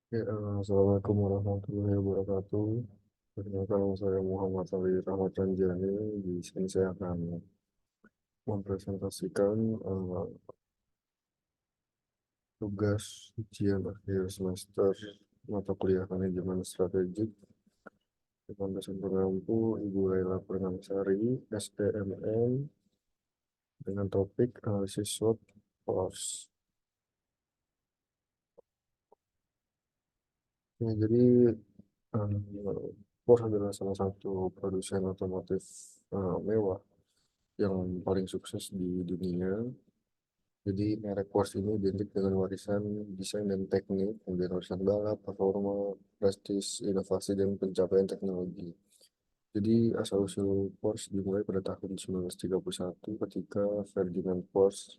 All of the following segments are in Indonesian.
Assalamualaikum warahmatullahi wabarakatuh. Perkenalkan nama saya Muhammad Ali Rahmat Ranjani. Di sini saya akan mempresentasikan tugas ujian akhir semester mata kuliah manajemen strategik dengan dosen pengampu Ibu Laila Purnamsari, SDMM, dengan topik analisis SWOT course. Ya, jadi Porsche adalah salah satu produsen otomotif mewah yang paling sukses di dunia. Jadi merek Porsche ini identik dengan warisan desain dan teknik, kemudian warisan balap, performa, prestis, inovasi, dan pencapaian teknologi. Jadi asal-usul Porsche dimulai pada tahun 1931 ketika Ferdinand Porsche,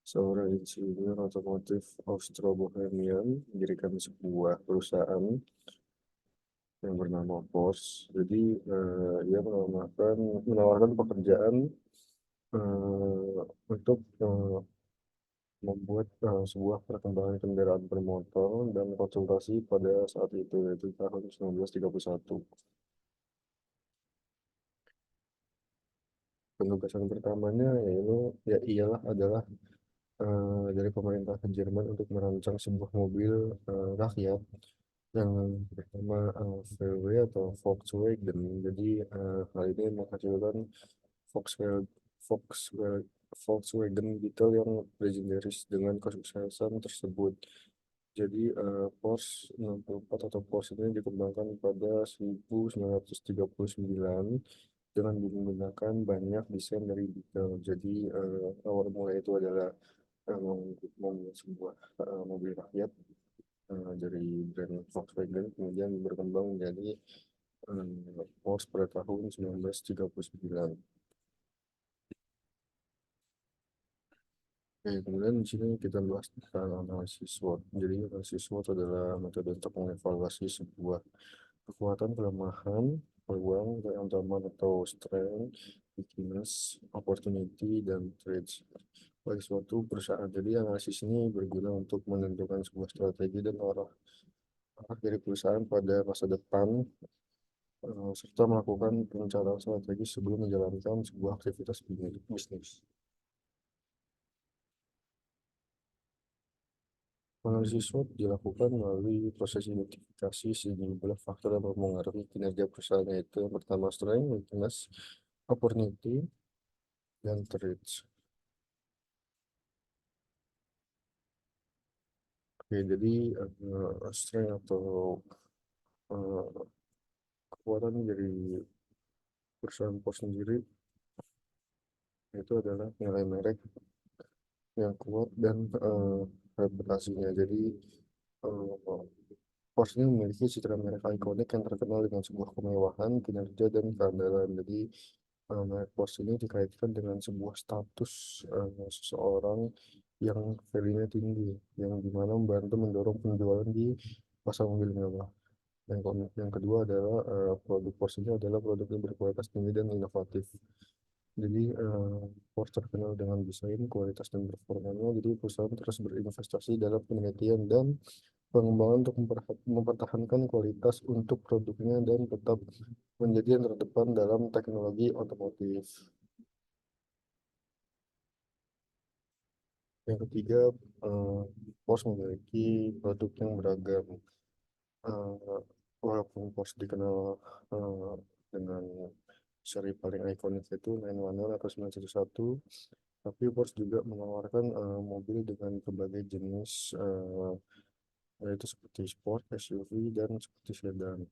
seorang insinyur otomotif Austro-Bohemian, mendirikan sebuah perusahaan yang bernama Porsche. Jadi ia menawarkan pekerjaan untuk membuat sebuah perkembangan kendaraan bermotor dan konsultasi pada saat itu yaitu tahun 1931. Penugasan pertamanya ialah adalah dari pemerintah Jerman untuk merancang sebuah mobil rakyat yang bernama VW atau Volkswagen. Jadi hal ini menghasilkan Volkswagen Volkswagen Volkswagen Beetle yang legendaris dengan kesuksesan tersebut. Jadi Porsche 64 atau Porsche ini dikembangkan pada 1939 dengan menggunakan banyak desain dari Beetle. Jadi awal mulai itu adalah membuat sebuah mobil rakyat dari brand Volkswagen, kemudian berkembang menjadi Porsche pada tahun 1939. Oke, kemudian di sini kita bahas tentang analisis SWOT. Jadi analisis SWOT adalah metode untuk mengevaluasi sebuah kekuatan, kelemahan, peluang, keuntungan atau strength, weakness, opportunity, dan threats bagi suatu perusahaan. Jadi analisis ini berguna untuk menentukan sebuah strategi dan arah dari perusahaan pada masa depan, serta melakukan perencanaan strategi sebelum menjalankan sebuah aktivitas bisnis. Analisis SWOT dilakukan melalui proses identifikasi sejumlah faktor yang mempengaruhi kinerja perusahaan, yaitu yang pertama strength, weakness, opportunity, dan threats. Oke, jadi strength atau eh, kekuatan dari perusahaan pos sendiri itu adalah nilai merek yang kuat dan reputasinya. Jadi eh, Porsche ini memiliki citra merek ikonik yang terkenal dengan sebuah kemewahan, kinerja, dan keandalan. Jadi merek Porsche ini dikaitkan dengan sebuah status seseorang yang value-nya tinggi, yang dimana membantu mendorong penjualan di pasar mobil mewah. Yang kedua adalah produk Porsche ini adalah produk yang berkualitas tinggi dan inovatif. Jadi Porsche terkenal dengan desain, kualitas, dan performanya. Jadi perusahaan terus berinvestasi dalam penelitian dan pengembangan untuk mempertahankan kualitas untuk produknya dan tetap menjadi yang terdepan dalam teknologi otomotif. Yang ketiga, eh, Porsche memiliki produk yang beragam. Eh, Walaupun Porsche dikenal eh, dengan seri paling ikonik yaitu 911 atau 911, tapi Porsche juga menawarkan mobil dengan berbagai jenis, yaitu seperti sport, SUV, dan seperti sedan.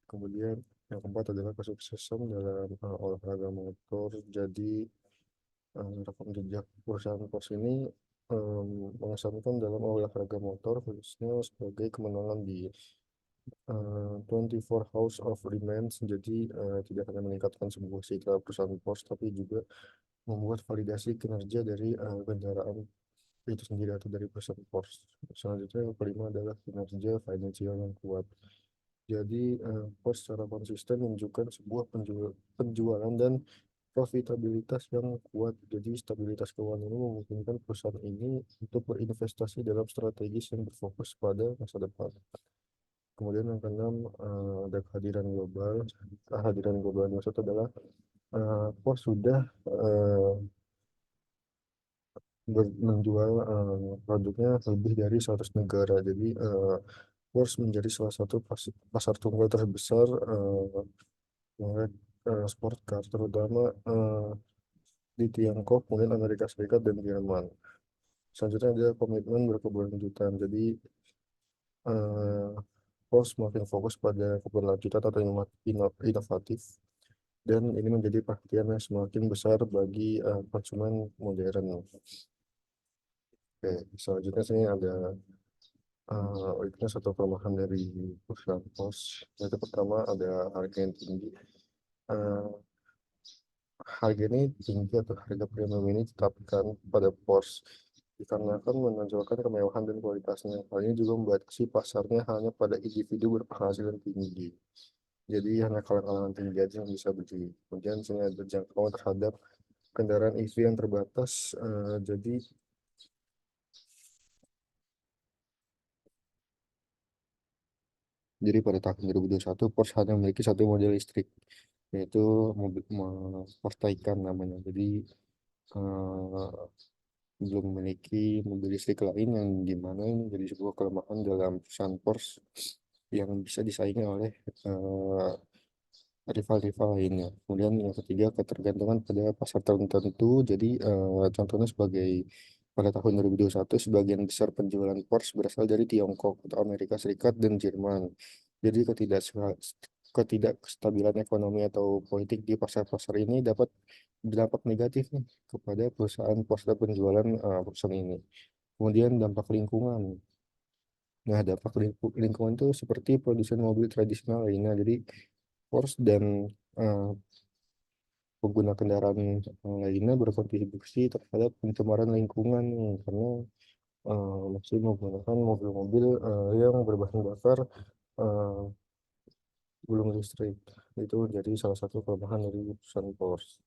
Kemudian yang keempat adalah kesuksesan dalam olahraga motor. Jadi rekam jejak perusahaan Porsche ini mengesankan dalam olahraga motor, khususnya sebagai kemenangan di 24 Hours of Le Mans. Jadi tidak hanya meningkatkan sebuah citra perusahaan Porsche, tapi juga membuat validasi kinerja dari kendaraan itu sendiri atau dari perusahaan Porsche. Selanjutnya yang kelima adalah kinerja finansial yang kuat. Jadi Porsche secara konsisten menunjukkan sebuah penjualan dan profitabilitas yang kuat. Jadi stabilitas keuangan ini memungkinkan perusahaan ini untuk berinvestasi dalam strategis yang berfokus pada masa depan. Kemudian yang keenam, ada kehadiran global. Kehadiran global yang maksud adalah Pos sudah eh, menjual produknya ke lebih dari 100 negara. Jadi Pos menjadi salah satu pasar tunggal terbesar merek sport car, terutama di Tiongkok, kemudian Amerika Serikat dan Jerman. Selanjutnya ada komitmen berkeberlanjutan. Jadi eh, Pos semakin fokus pada keberlanjutan atau inovatif, dan ini menjadi perhatian yang semakin besar bagi konsumen modern. Oke, selanjutnya sini ada weakness atau kelemahan dari perusahaan pos. Yaitu pertama ada harga yang tinggi. Eh, Harga ini tinggi atau harga premium ini ditetapkan pada pos dikarenakan menonjolkan kemewahan dan kualitasnya. Hal ini juga membatasi pasarnya hanya pada individu berpenghasilan tinggi. Jadi hanya kalangan tinggi aja yang bisa beli. Kemudian sini ada jangkauan terhadap kendaraan EV yang terbatas. Jadi pada tahun 2021 Porsche hanya memiliki satu model listrik, yaitu mobil Porsche Taycan namanya. Jadi eh, belum memiliki mobil listrik lain yang dimana ini menjadi sebuah kelemahan dalam perusahaan Porsche yang bisa disaingi oleh eh, rival-rival lainnya. Kemudian yang ketiga, ketergantungan pada pasar tertentu. Jadi contohnya sebagai pada tahun 2021 sebagian besar penjualan Porsche berasal dari Tiongkok atau Amerika Serikat dan Jerman. Jadi ketidakstabilan ekonomi atau politik di pasar-pasar ini dapat berdampak negatif nih kepada perusahaan Porsche dan penjualan perusahaan ini. Kemudian dampak lingkungan. Nah, dampak lingkungan itu seperti produsen mobil tradisional lainnya. Jadi Porsche dan eh, pengguna kendaraan lainnya berkontribusi terhadap pencemaran lingkungan nih, karena masih menggunakan mobil-mobil yang berbahan bakar eh, belum listrik. Itu jadi salah satu kelemahan dari perusahaan Porsche.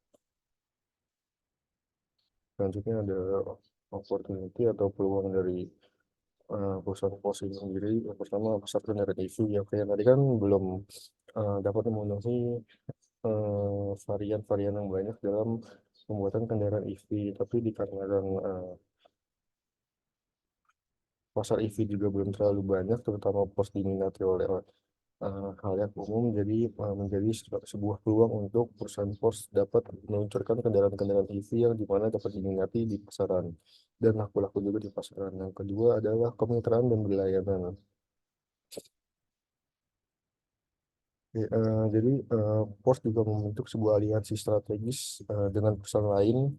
Selanjutnya ada opportunity atau peluang dari perusahaan Porsche ini sendiri. Yang pertama, pasar kendaraan EV ya kayak tadi kan belum dapat memenuhi varian-varian yang banyak dalam pembuatan kendaraan EV, tapi dikarenakan pasar EV juga belum terlalu banyak, terutama pos diminati oleh halayak umum, jadi menjadi sebuah peluang untuk perusahaan pos dapat meluncurkan kendaraan-kendaraan EV yang dimana dapat diminati di pasaran dan laku-laku juga di pasaran. Yang kedua adalah kemitraan dan berlayanan. Jadi POS juga membentuk sebuah aliansi strategis dengan perusahaan lain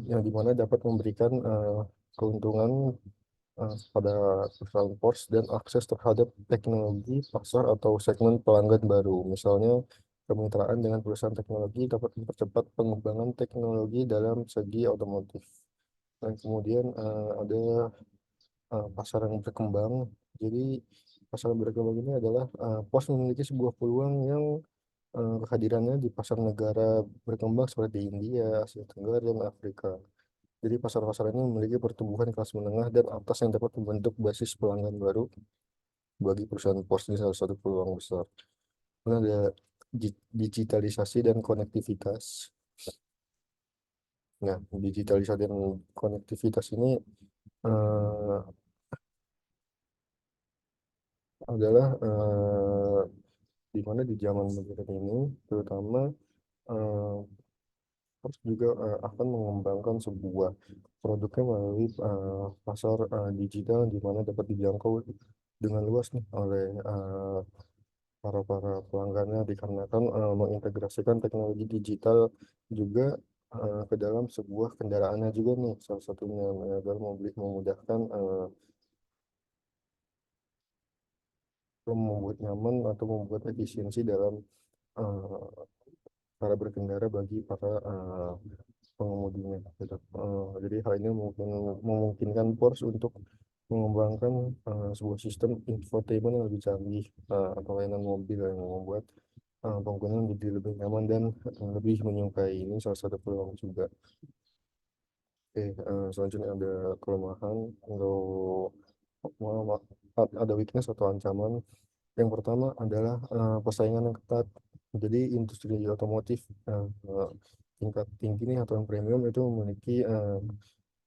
yang dimana dapat memberikan keuntungan pada perusahaan POS dan akses terhadap teknologi pasar atau segmen pelanggan baru. Misalnya kemitraan dengan perusahaan teknologi dapat mempercepat pengembangan teknologi dalam segi otomotif. Dan kemudian ada pasar yang berkembang. Jadi pasar yang berkembang ini adalah POS memiliki sebuah peluang yang kehadirannya di pasar negara berkembang seperti India, Asia Tenggara, dan Afrika. Jadi pasar-pasar ini memiliki pertumbuhan kelas menengah dan atas yang dapat membentuk basis pelanggan baru bagi perusahaan pos. Ini salah satu peluang besar. Kemudian ada digitalisasi dan konektivitas. Nah, digitalisasi dan konektivitas ini eh, adalah di mana di zaman modern ini, terutama eh, Forbes juga akan mengembangkan sebuah produknya melalui pasar digital di mana dapat dijangkau dengan luas nih oleh para para pelanggannya dikarenakan mengintegrasikan teknologi digital juga ke dalam sebuah kendaraannya juga nih salah satunya agar memudahkan membuat nyaman atau membuat efisiensi dalam eh, para berkendara bagi para pengemudinya gitu. Jadi hal ini memungkinkan Porsche untuk mengembangkan sebuah sistem infotainment yang lebih canggih atau layanan mobil yang membuat pengguna jadi lebih nyaman dan lebih menyukai. Ini salah satu peluang juga. Oke, selanjutnya ada kelemahan atau ada weakness atau ancaman. Yang pertama adalah persaingan yang ketat. Jadi industri otomotif tingkat tinggi nih atau yang premium itu memiliki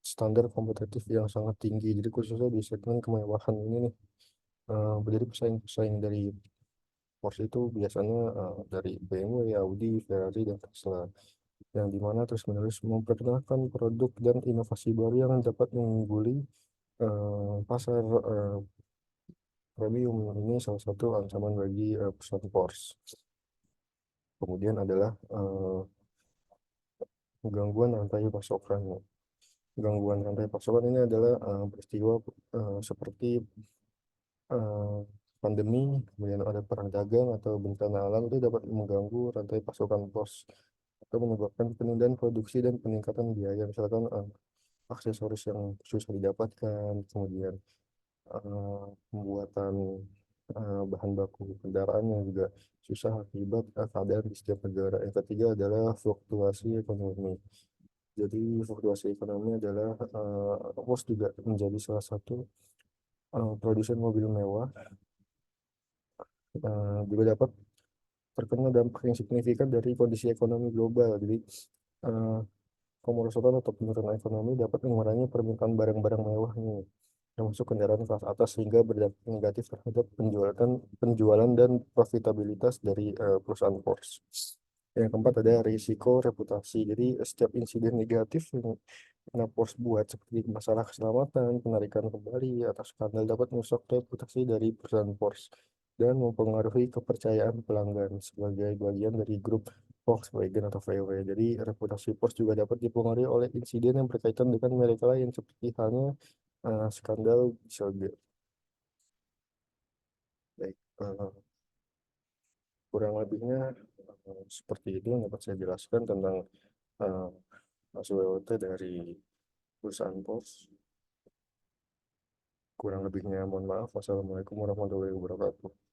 standar kompetitif yang sangat tinggi. Jadi khususnya di segmen kemewahan ini nih, jadi pesaing-pesaing dari Porsche itu biasanya dari BMW, Audi, Ferrari, dan Tesla. Yang dimana terus-menerus memperkenalkan produk dan inovasi baru yang dapat mengungguli pasar premium. Ini salah satu ancaman bagi perusahaan Porsche. Kemudian adalah gangguan rantai pasokan. Gangguan rantai pasokan ini adalah peristiwa seperti eh, pandemi, kemudian ada perang dagang atau bencana alam itu dapat mengganggu rantai pasokan pos atau menyebabkan penundaan produksi dan peningkatan biaya. Misalkan aksesoris yang susah didapatkan, kemudian pembuatan bahan baku kendaraan yang juga susah akibat keadaan di setiap negara. Yang ketiga adalah fluktuasi ekonomi. Jadi fluktuasi ekonomi adalah Opus juga menjadi salah satu produsen mobil mewah, juga dapat terkena dampak yang signifikan dari kondisi ekonomi global. Jadi eh, kemerosotan atau penurunan ekonomi dapat mengurangi permintaan barang-barang mewah nih, termasuk kendaraan kelas atas sehingga berdampak negatif terhadap penjualan dan profitabilitas dari perusahaan Porsche. Yang keempat ada risiko reputasi. Jadi setiap insiden negatif yang Porsche buat seperti masalah keselamatan, penarikan kembali, atau skandal dapat merusak reputasi dari perusahaan Porsche dan mempengaruhi kepercayaan pelanggan sebagai bagian dari grup Volkswagen atau VW. Jadi reputasi Porsche juga dapat dipengaruhi oleh insiden yang berkaitan dengan merek lain seperti halnya skandal Dieselgate. Baik, kurang lebihnya seperti itu yang dapat saya jelaskan tentang uh, hasil WOT dari perusahaan Porsche. Kurang lebihnya mohon maaf. Wassalamualaikum warahmatullahi wabarakatuh.